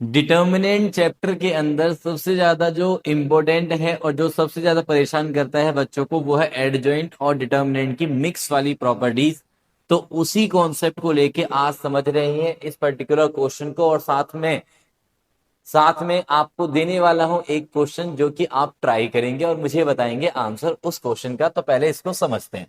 Determinant chapter के अंदर सबसे ज्यादा जो इम्पोर्टेंट है और जो सबसे ज्यादा परेशान करता है बच्चों को वो है एडजॉइंट और डिटर्मिनेंट की मिक्स वाली प्रॉपर्टीज। तो उसी कॉन्सेप्ट को लेके आज समझ रहे हैं इस पर्टिकुलर क्वेश्चन को, और साथ में आपको देने वाला हूं एक क्वेश्चन जो कि आप ट्राई करेंगे और मुझे बताएंगे आंसर उस क्वेश्चन का। तो पहले इसको समझते हैं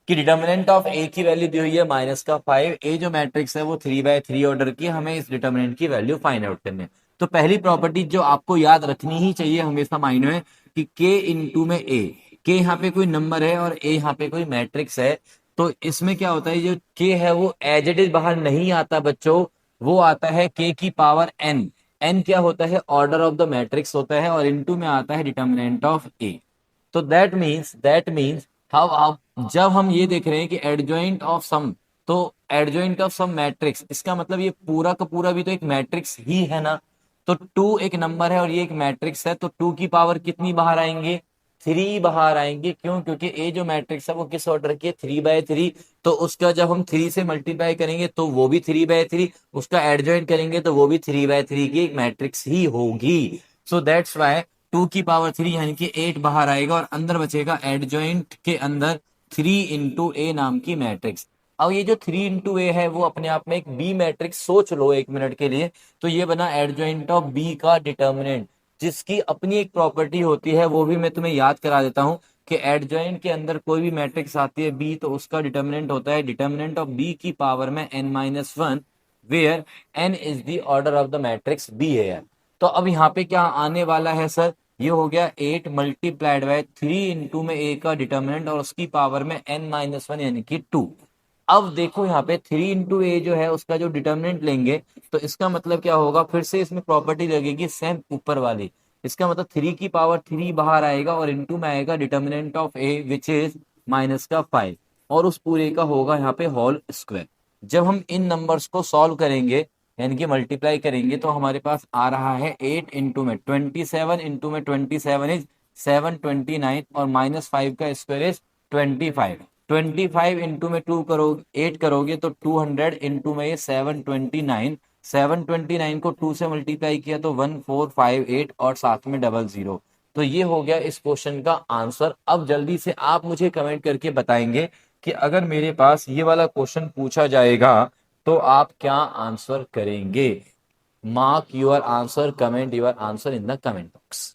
कि डिटर्मिनेंट ऑफ ए की वैल्यू दी हुई है -5। ए जो मैट्रिक्स है वो 3/3 ऑर्डर की, हमें इस डिटर्मिनेंट की वैल्यू फाइंड आउट करनी है। तो पहली प्रॉपर्टी जो आपको याद रखनी ही चाहिए हमेशा माइंड में कि के इंटू में ए, के यहाँ पे कोई नंबर है और ए यहाँ पे कोई मैट्रिक्स है। तो इसमें क्या होता है, जो के है वो एज इट इज बाहर नहीं आता बच्चों, वो आता है के की पावर एन। एन क्या होता है, ऑर्डर ऑफ द मैट्रिक्स होता है, और इनटू में आता है डिटर्मिनेंट ऑफ ए। तो दैट मीन्स हाउ जब हम ये देख रहे हैं कि एडजॉइंट ऑफ सम, तो एडजॉइंट ऑफ सम मैट्रिक्स, इसका मतलब ये पूरा का पूरा भी तो एक मैट्रिक्स ही है ना। तो टू एक नंबर है और ये एक मैट्रिक्स है, तो टू की पावर कितनी बाहर आएंगे, 3 बाहर आएंगे। क्यों? क्योंकि ए जो मैट्रिक्स है वो किस ऑर्डर की है, 3/3। तो उसका जब हम 3 से मल्टीप्लाई करेंगे तो वो भी 3/3, उसका एडजॉइंट करेंगे तो वो भी 3/3 की एक मैट्रिक्स ही होगी। सो दैट्स वाई 2 की पावर 3 यानी कि 8 बाहर आएगा और अंदर बचेगा एडजॉइंट के अंदर 3 इंटू ए नाम की मैट्रिक्स। अब ये जो 3 इंटू ए है वो अपने आप में एक बी मैट्रिक्स, सोच लो एक मिनट के लिए। तो ये बना एडजॉइंट ऑफ बी का डिटर्मिनेंट, जिसकी अपनी एक प्रॉपर्टी होती है, वो भी मैं तुम्हें याद करा देता हूं कि एडजॉइंट के अंदर कोई भी मैट्रिक्स आती है बी, तो उसका डिटर्मिनेंट होता है डिटर्मिनेंट ऑफ बी की पावर में n-1, where n is the order of the matrix B है यार। तो अब यहाँ पे क्या आने वाला है सर, ये हो गया 8 मल्टीप्लाइड बाय 3 इंटू में ए का डिटर्मिनेंट और उसकी पावर में n-1 यानी कि 2। अब देखो यहाँ पे 3 इंटू ए जो है उसका जो डिटर्मिनेंट लेंगे, तो इसका मतलब क्या होगा, फिर से इसमें प्रॉपर्टी लगेगी सेम ऊपर वाली। इसका मतलब 3 की पावर 3 बाहर आएगा और इंटू में आएगा determinant of A which is -5, और उस पूरे का होगा यहाँ पे होल स्क्वायर। जब हम इन नंबर्स को सॉल्व करेंगे यानी कि मल्टीप्लाई करेंगे, तो हमारे पास आ रहा है 8 इंटू में 27, इंटू में 27 इज 729, और -5 का स्क्वायर इज 25। 25 इंटू में 2 करोगे 8 करोगे तो 200, इंटू में ये 729। 729 को 2 से मल्टीप्लाई किया तो 1458 और साथ में 00। तो ये हो गया इस क्वेश्चन का आंसर। अब जल्दी से आप मुझे कमेंट करके बताएंगे कि अगर मेरे पास ये वाला क्वेश्चन पूछा जाएगा तो आप क्या आंसर करेंगे। Mark your answer, comment your answer in the comment box.